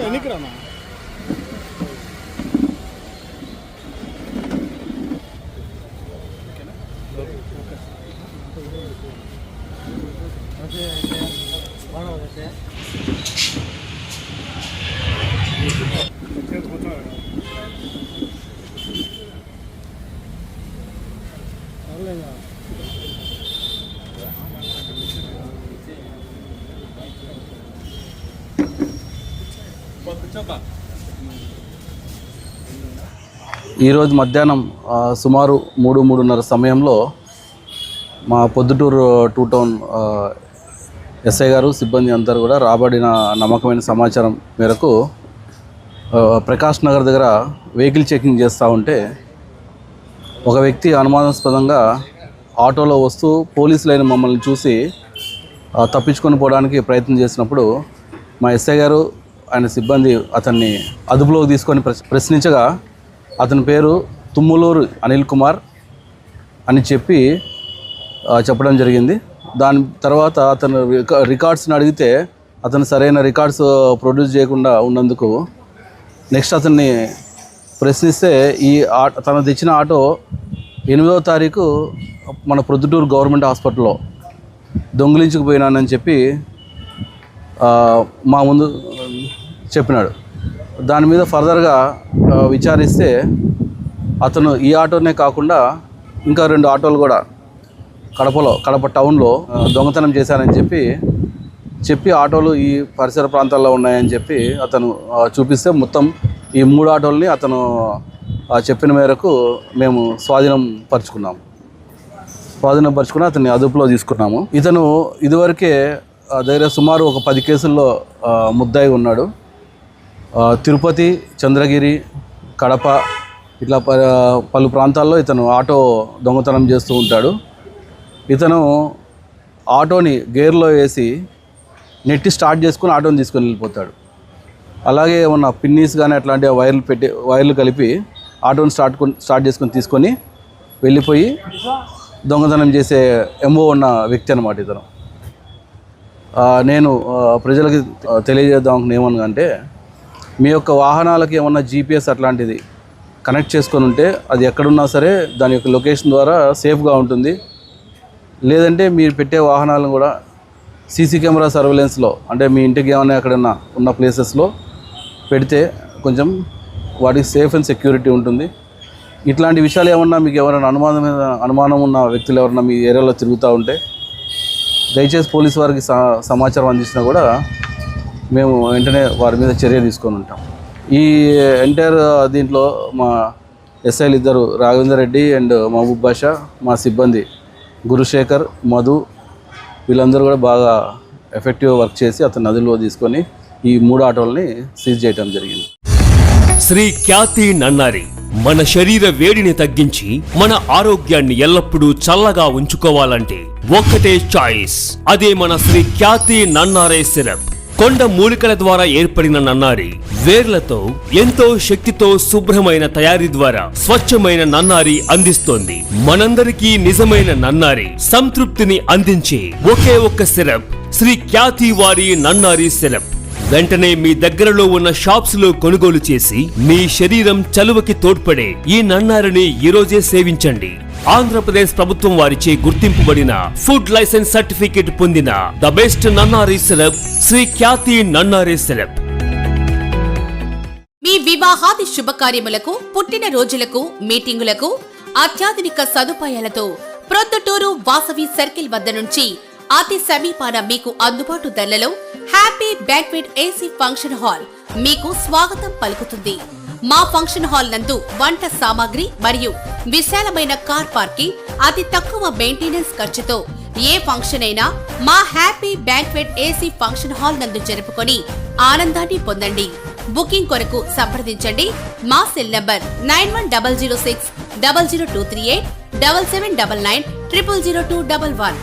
ఎన్నికరామా ఈరోజు మధ్యాహ్నం సుమారు 3-3:30 సమయంలో మా పొద్దుటూరు 2 టౌన్ ఎస్ఐ గారు సిబ్బంది అందరూ కూడా రాబడిన నమ్మకమైన సమాచారం మేరకు ప్రకాష్ నగర్ దగ్గర వెహికల్ చెకింగ్ చేస్తూ ఉంటే ఒక వ్యక్తి అనుమానాస్పదంగా ఆటోలో వస్తూ పోలీసులైన మమ్మల్ని చూసి తప్పించుకొని పోవడానికి ప్రయత్నం చేసినప్పుడు మా ఎస్ఐ గారు ఆయన సిబ్బంది అతన్ని అదుపులోకి తీసుకొని ప్రశ్నించగా అతని పేరు తుమ్ములూరు అనిల్ కుమార్ అని చెప్పడం జరిగింది. దాని తర్వాత అతను రికార్డ్స్ని అడిగితే అతను సరైన రికార్డ్స్ ప్రొడ్యూస్ చేయకుండా ఉన్నందుకు నెక్స్ట్ అతన్ని ప్రశ్నిస్తే తను తెచ్చిన ఆటో 8వ తారీఖు మన ప్రొద్దుటూరు గవర్నమెంట్ హాస్పిటల్లో దొంగిలించుకుపోయినానని చెప్పి మా ముందు చెప్పినాడు. దాని మీద ఫర్దర్గా విచారిస్తే అతను ఈ ఆటోనే కాకుండా ఇంకా 2 ఆటోలు కూడా కడప టౌన్లో దొంగతనం చేశానని చెప్పి ఆటోలు ఈ పరిసర ప్రాంతాల్లో ఉన్నాయని చెప్పి అతను చూపిస్తే మొత్తం ఈ 3 ఆటోలని అతను చెప్పిన మేరకు మేము స్వాధీనపరుచుకుని అతన్ని అదుపులో తీసుకున్నాము. ఇతను ఇదివరకే దగ్గర సుమారు ఒక 10 కేసుల్లో ముద్దాయి ఉన్నాడు. తిరుపతి, చంద్రగిరి, కడప ఇట్లా పలు ప్రాంతాల్లో ఇతను ఆటో దొంగతనం చేస్తూ ఉంటాడు. ఇతను ఆటోని గేర్లో వేసి నెట్టి స్టార్ట్ చేసుకుని ఆటోని తీసుకొని వెళ్ళిపోతాడు. అలాగే ఏమన్నా పిన్నీస్ కానీ అట్లాంటి వైర్లు కలిపి ఆటోని స్టార్ట్ తీసుకొని వెళ్ళిపోయి దొంగతనం చేసే ఎంఓ ఉన్న వ్యక్తి అన్నమాట ఇతను. నేను ప్రజలకి తెలియజేద్దాం ఏమనగంటే మీ యొక్క వాహనాలకి ఏమన్నా జీపీఎస్ అట్లాంటిది కనెక్ట్ చేసుకొని ఉంటే అది ఎక్కడున్నా సరే దాని యొక్క లొకేషన్ ద్వారా సేఫ్గా ఉంటుంది. లేదంటే మీరు పెట్టే వాహనాలను కూడా సీసీ కెమెరా సర్వేలెన్స్లో అంటే మీ ఇంటికి ఏమైనా ఎక్కడన్నా ఉన్న ప్లేసెస్లో పెడితే కొంచెం వాటికి సేఫ్ అండ్ సెక్యూరిటీ ఉంటుంది. ఇట్లాంటి విషయాలు ఏమన్నా మీకు ఎవరైనా అనుమానం ఉన్న వ్యక్తులు ఎవరైనా మీ ఏరియాలో తిరుగుతూ ఉంటే దయచేసి పోలీసు వారికి సమాచారం అందించినా కూడా మేము వెంటనే వారి మీద చర్య తీసుకొని ఉంటాం. ఈ ఎంటైర్ దీంట్లో మా ఎస్ఐలు 2 రాఘవేందర్ రెడ్డి అండ్ మహబూబ్ బాషా, మా సిబ్బంది గురుశేఖర్, మధు వీళ్ళందరూ కూడా బాగా ఎఫెక్టివ్గా వర్క్ చేసి అతను నదిలో తీసుకొని ఈ 3 ఆటోలని సీజ్ చేయడం జరిగింది. శ్రీ ఖ్యాతి నన్నారి మన శరీర వేడిని తగ్గించి మన ఆరోగ్యాన్ని ఎల్లప్పుడూ చల్లగా ఉంచుకోవాలంటే ఒక్కటే చాయిస్, అదే మన శ్రీ ఖ్యాతి నన్నారే సిరప్. కొండ మూలికల ద్వారా ఏర్పడిన నన్నారి వేర్లతో ఎంతో శక్తితో శుభ్రమైన తయారీ ద్వారా స్వచ్ఛమైన నన్నారి అందిస్తోంది. మనందరికీ నిజమైన నన్నారి సంతృప్తిని అందించే ఒకే ఒక్క సిరప్ శ్రీ ఖ్యాతి వారి నన్నారి సిరప్. వెంటనే మీ దగ్గరలో ఉన్న షాప్స్ లో కొనుగోలు చేసి మీ శరీరం చలువకి తోడ్పడే ఈ నన్నారిని ఈరోజే సేవించండి. ఆంధ్రప్రదేశ్ ప్రభుత్వం వారిచే గుర్తింపుబడిన ఫుడ్ లైసెన్స్ సర్టిఫికేట్ పొందిన the best Nannari syrup Shri Khyathi Nannari syrup. మీ వివాహాది శుభకార్యములకు, పుట్టిన రోజులకు, మీటింగులకు అత్యాధునిక సదుపాయాలతో ప్రొద్దుటూరు వాసవి సర్కిల్ వద్ద నుంచి అతి సమీపాన మీకు అందుబాటు ధరలలో happy banquet AC function hall మీకు స్వాగతం పలుకుతుంది. మా ఫంక్షన్ హాల్ నందు వంట సామాగ్రి మరియు విశాలమైన కార్ పార్కింగ్, అతి తక్కువ మెయింటెనెన్స్ ఖర్చుతో ఏ ఫంక్షన్ అయినా మా happy banquet AC function hall నందు జరుపుకొని ఆనందాన్ని పొందండి. బుకింగ్ కొరకు సంప్రదించండి. మా సెల్ నంబర్ 9100600238 7799 000211.